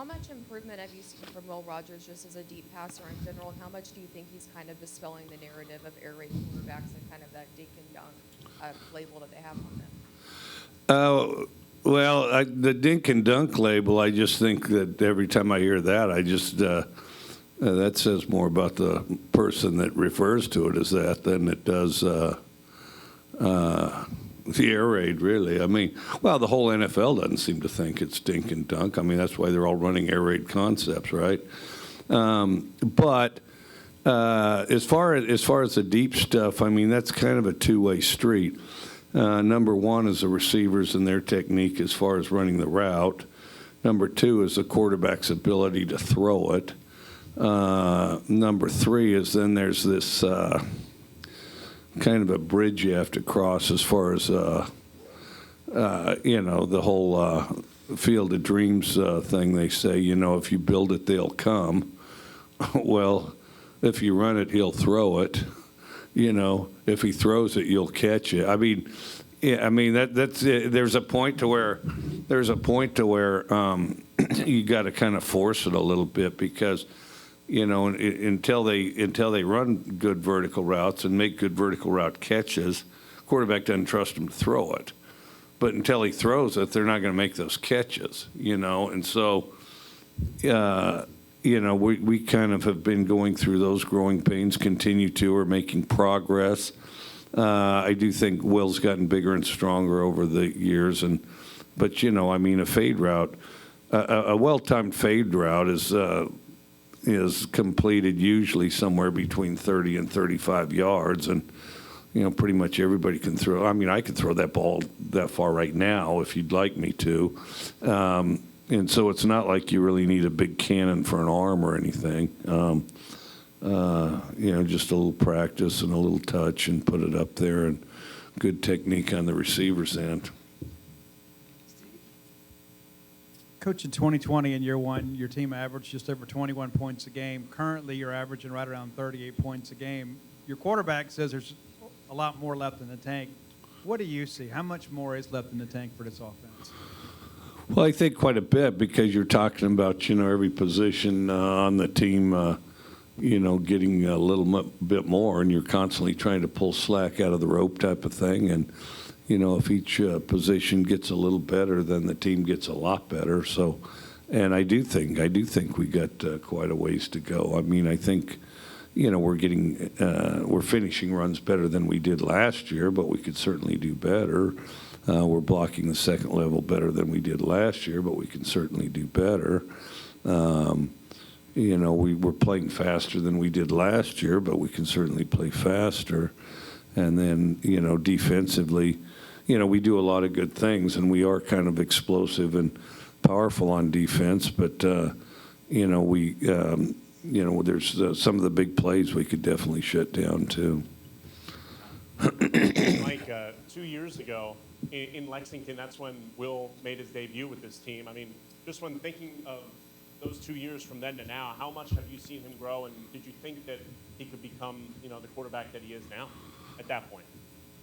How much improvement have you seen from Will Rogers just as a deep passer in general, and how much do you think he's kind of dispelling the narrative of air raid quarterbacks and kind of that dink and dunk label that they have on them? Well, the dink and dunk label, I just think that every time I hear that, I just that says more about the person that refers to it as that than it does the air raid, really. I mean, well, the whole NFL doesn't seem to think it's dink and dunk. I mean, that's why they're all running air raid concepts, right? But as far as the deep stuff, I mean, that's kind of a two-way street. Number one is the receivers and their technique as far as running the route. Number two is the quarterback's ability to throw it. Number three is then there's this kind of a bridge you have to cross as far as, the whole Field of Dreams thing. They say, if you build it, they'll come. Well, if you run it, he'll throw it. If he throws it, you'll catch it. I mean, that's it. There's a point to where you got to kind of force it a little bit because, until they run good vertical routes and make good vertical route catches, quarterback doesn't trust him to throw it. But until he throws it, they're not going to make those catches, and so. We kind of have been going through those growing pains, continue to, or making progress. I do think Will's gotten bigger and stronger over the years, but a fade route, a well-timed fade route is completed usually somewhere between 30 and 35 yards, and pretty much everybody can throw. I mean, I could throw that ball that far right now if you'd like me to. And so it's not like you really need a big cannon for an arm or anything. Just a little practice and a little touch and put it up there, and good technique on the receiver's end. Coach, in 2020, in year one, your team averaged just over 21 points a game. Currently, you're averaging right around 38 points a game. Your quarterback says there's a lot more left in the tank. What do you see? How much more is left in the tank for this offense? Well, I think quite a bit because you're talking about, every position on the team, getting a little bit more, and you're constantly trying to pull slack out of the rope type of thing. And, if each position gets a little better, then the team gets a lot better. So, and I do think we got quite a ways to go. I mean, I think, we're finishing runs better than we did last year, but we could certainly do better. We're blocking the second level better than we did last year, but we can certainly do better. We're playing faster than we did last year, but we can certainly play faster. And then, defensively, we do a lot of good things, and we are kind of explosive and powerful on defense. But, there's some of the big plays we could definitely shut down too. Mike, 2 years ago, in Lexington, that's when Will made his debut with this team. I mean, just when thinking of those 2 years from then to now, how much have you seen him grow, and did you think that he could become, the quarterback that he is now at that point?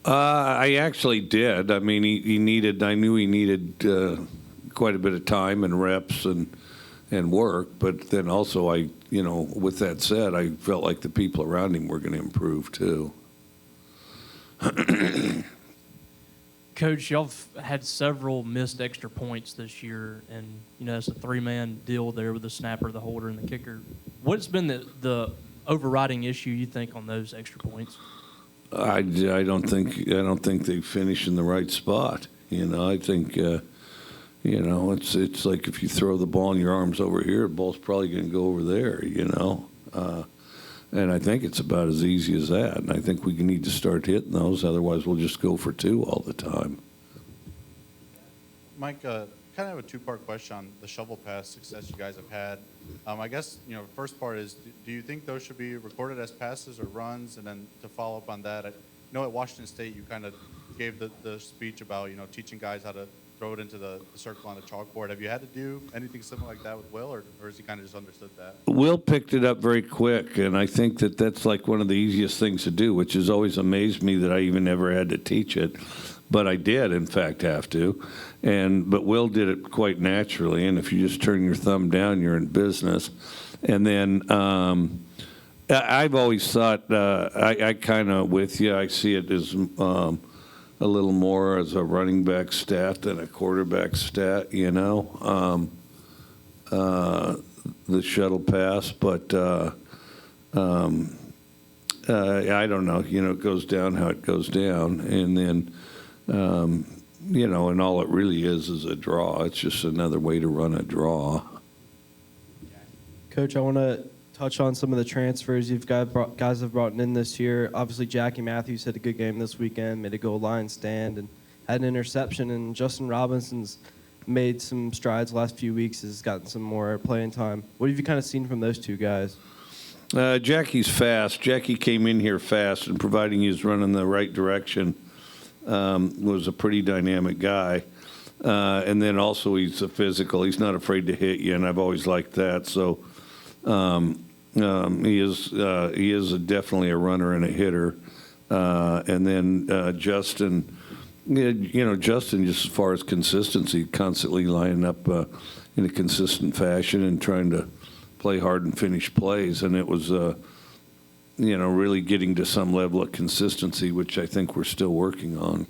I actually did. I mean, I knew he needed quite a bit of time and reps and work, but then also with that said, I felt like the people around him were going to improve too. Coach, y'all had several missed extra points this year, and it's a three-man deal there with the snapper, the holder, and the kicker. What's been the overriding issue you think on those extra points? I don't think they finish in the right spot. I think it's like if you throw the ball and your arm's over here, the ball's probably going to go over there. And I think it's about as easy as that. And I think we need to start hitting those. Otherwise, we'll just go for two all the time. Mike, kind of have a two-part question on the shovel pass success you guys have had. I guess, first part is, do you think those should be recorded as passes or runs? And then to follow up on that, I know at Washington State you kind of gave the speech about, teaching guys how to throw it into the circle on the chalkboard. Have you had to do anything similar like that with Will, or has he kind of just understood that? Will picked it up very quick, and I think that that's like one of the easiest things to do, which has always amazed me that I even ever had to teach it. But I did, in fact, have to. But Will did it quite naturally, and if you just turn your thumb down, you're in business. And then I've always thought, I kind of with you, I see it as a little more as a running back stat than a quarterback stat, you know, the shuttle pass. But I don't know, you know, it goes down how it goes down. And then, you know, and all it really is a draw. It's just another way to run a draw. Coach, I want to touch on some of the transfers guys have brought in this year. Obviously, Jackie Matthews had a good game this weekend, made a goal line stand, and had an interception. And Justin Robinson's made some strides the last few weeks, has gotten some more playing time. What have you kind of seen from those two guys? Jackie's fast. Jackie came in here fast, and providing he was running the right direction, was a pretty dynamic guy. And then also he's a physical. He's not afraid to hit you, and I've always liked that. So he is definitely a runner and a hitter. And then Justin, you know, Justin, just as far as consistency, constantly lining up in a consistent fashion and trying to play hard and finish plays. And it was, you know, really getting to some level of consistency, which I think we're still working on.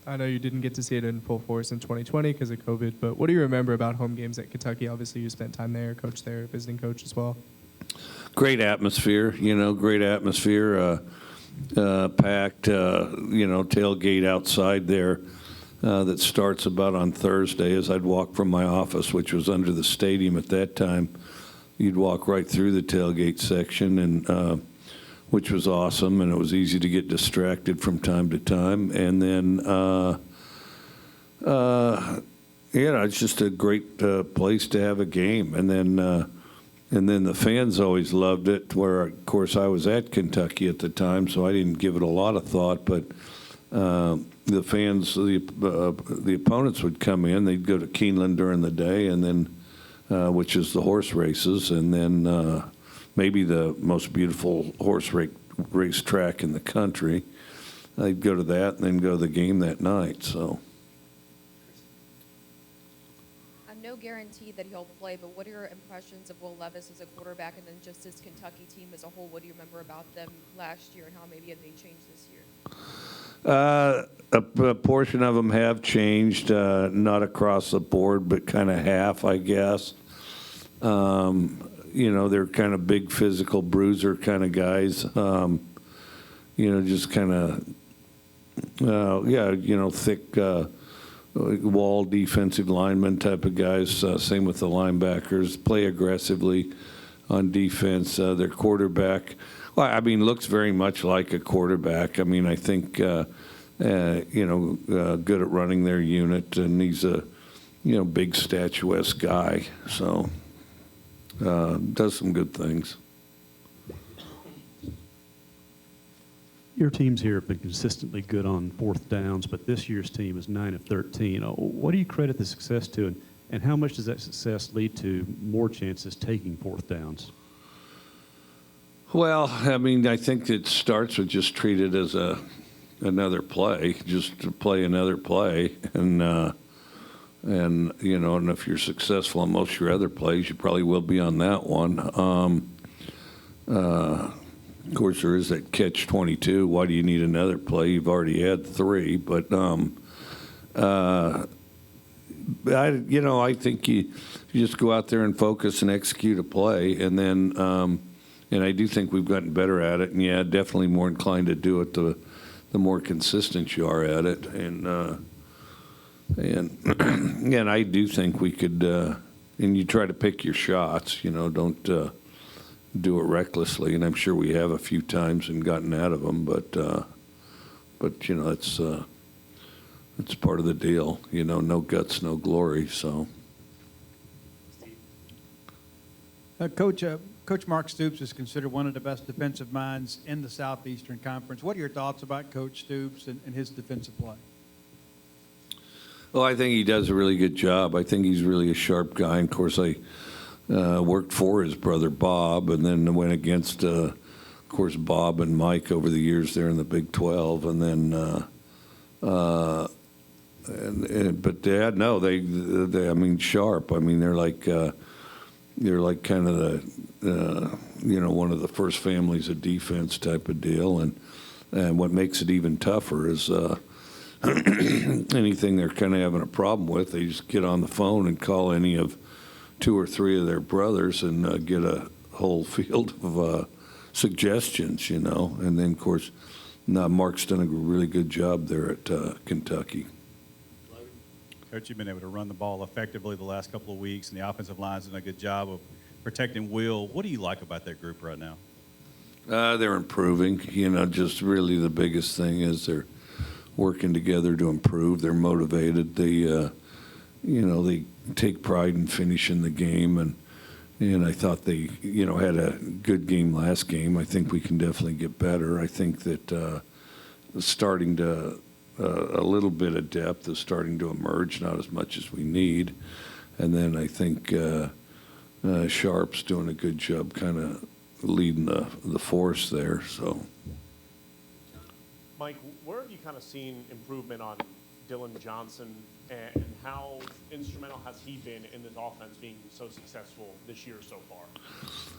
I know you didn't get to see it in full force in 2020 because of COVID, but what do you remember about home games at Kentucky? Obviously, you spent time there, coach there, visiting coach as well. Great atmosphere, you know, great atmosphere. Packed, you know, tailgate outside there that starts about on Thursday as I'd walk from my office, which was under the stadium at that time. You'd walk right through the tailgate section, and which was awesome, and it was easy to get distracted from time to time. And then, yeah, it's just a great place to have a game. And then the fans always loved it, where, of course, I was at Kentucky at the time, so I didn't give it a lot of thought. But the fans, the opponents would come in. They'd go to Keeneland during the day, and then, which is the horse races, and then maybe the most beautiful horse race track in the country. I'd go to that and then go to the game that night. So, No guarantee that he'll play, but what are your impressions of Will Levis as a quarterback, and then just his Kentucky team as a whole? What do you remember about them last year, and how maybe have they changed this year? A portion of them have changed, not across the board, but kind of half, I guess. You know, they're kind of big physical bruiser kind of guys. You know, just kind of, yeah, you know, thick wall defensive lineman type of guys. Same with the linebackers. Play aggressively on defense. Their quarterback, well, I mean, looks very much like a quarterback. I mean, I think, you know, good at running their unit, and he's a, you know, big statuesque guy. So. Does some good things. Your teams here have been consistently good on fourth downs, but this year's team is 9 of 13. What do you credit the success to, and how much does that success lead to more chances taking fourth downs? Well, I mean, I think it starts with just treat it as another play, just to play another play, and, you know, and if you're successful on most of your other plays, you probably will be on that one. Of course, there is that catch-22. Why do you need another play? You've already had 3. But, you know, I think you just go out there and focus and execute a play. And then, and I do think we've gotten better at it. And, yeah, definitely more inclined to do it the more consistent you are at it. And I do think we could, and you try to pick your shots, you know, don't do it recklessly. And I'm sure we have a few times and gotten out of them, but you know, it's part of the deal. You know, no guts, no glory. So, Coach Mark Stoops is considered one of the best defensive minds in the Southeastern Conference. What are your thoughts about Coach Stoops and his defensive play? Well, I think he does a really good job. I think he's really a sharp guy. And of course, I worked for his brother Bob, and then went against, of course, Bob and Mike over the years there in the Big 12, and then. But Dad, no, they, I mean, sharp. I mean, they're like kind of the, one of the first families of defense type of deal, and what makes it even tougher is anything they're kind of having a problem with, they just get on the phone and call any of 2 or 3 of their brothers and get a whole field of suggestions, and then of course, Mark's done a really good job there at Kentucky. Coach, you've been able to run the ball effectively the last couple of weeks, and the offensive line's done a good job of protecting Will. What do you like about that group right now? They're improving. Just really the biggest thing is they're working together to improve. They're motivated. They, they take pride in finishing the game, and I thought they, had a good game last game. I think we can definitely get better. I think that starting to a little bit of depth is starting to emerge, not as much as we need. And then I think Sharp's doing a good job kind of leading the force there. So, Mike, where have you kind of seen improvement on Dylan Johnson, and how instrumental has he been in this offense being so successful this year so far?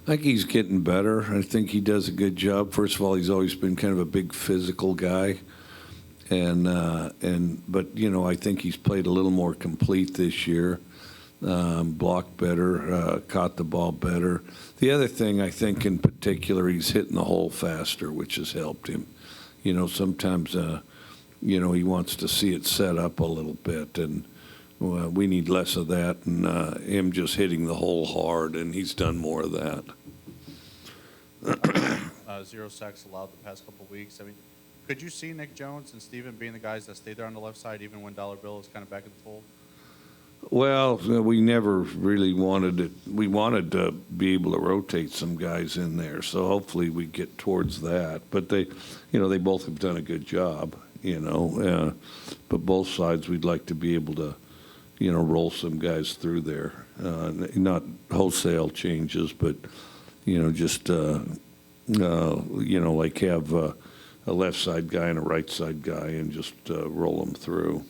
I think he's getting better. I think he does a good job. First of all, he's always been kind of a big physical guy. But I think he's played a little more complete this year, blocked better, caught the ball better. The other thing I think in particular, he's hitting the hole faster, which has helped him. Sometimes he wants to see it set up a little bit, and we need less of that, and him just hitting the hole hard, and he's done more of that. 0 sacks allowed the past couple of weeks. I mean, could you see Nick Jones and Steven being the guys that stay there on the left side even when Dollar Bill is kind of back in the fold? Well, we never really wanted it. We wanted to be able to rotate some guys in there, so hopefully we get towards that. But they both have done a good job, but both sides we'd like to be able to, roll some guys through there. Not wholesale changes, but, just, like have a left side guy and a right side guy and just roll them through.